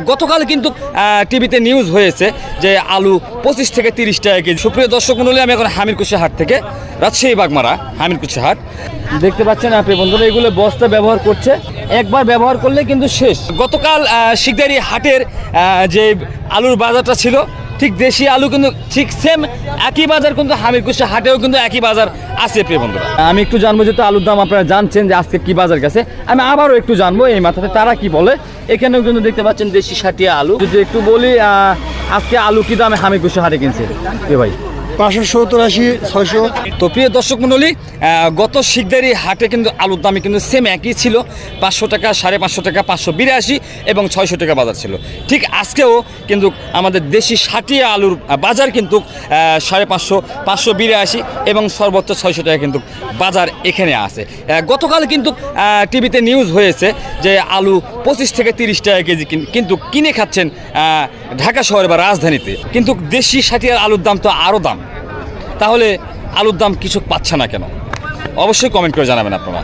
গতকাল কিন্তু টিভিতে নিউজ হয়েছে যে আলু 25 থেকে 30 টাকা কেজি। সুপ্রিয় দর্শক মণ্ডলী, আমি এখন হামিরকুশি হাট থেকে, রাজশাহী বাগমারা হামিরকুশি হাট। দেখতে পাচ্ছেন আপনি বন্ধুরা, এগুলো বস্তা ব্যবহার করছে, একবার ব্যবহার করলে কিন্তু শেষ। গতকাল শিকদারি হাটের যে আলুর বাজারটা ছিল, ঠিক দেশি আলু কিন্তু ঠিক সেম একই বাজার, কিন্তু হামিরকুশি হাটেও কিন্তু একই বাজার আছে প্রিয় বন্ধুরা। আমি একটু জানবো, যেহেতু আলুর দাম আপনারা জানছেন যে আজকে কি বাজার গেছে, আমি আবারও একটু জানবো এই মাথাতে তারা কি বলে। এখানেও কিন্তু দেখতে পাচ্ছেন দেশি সাটিয়া আলু। যদি একটু বলি, আজকে আলু কি দামে হামিরকুশি হাটে কিনছে এ ভাই? 570, 80, 600। তো প্রিয় দর্শক মণ্ডলী, গত শিকদারি হাটে কিন্তু আলুর দামে কিন্তু সেম একই ছিল, 500 টাকা, 550 টাকা, 582 এবং 600 টাকা বাজার ছিল। ঠিক আজকেও কিন্তু আমাদের দেশি সাটিয়া আলুর বাজার কিন্তু 550, 582 এবং সর্বোচ্চ 600 টাকা কিন্তু বাজার এখানে আছে। গতকাল কিন্তু টিভিতে নিউজ হয়েছে যে আলু 25 থেকে 30 টাকা কেজি কিন্তু কিনে খাচ্ছেন ঢাকা শহরে বা রাজধানীতে। কিন্তু দেশি সাটিয়ার আলুর দাম তো আরও দাম, তাহলে আলুর দাম কিছু পাচ্ছে না কেন? অবশ্যই কমেন্ট করে জানাবেন আপনারা।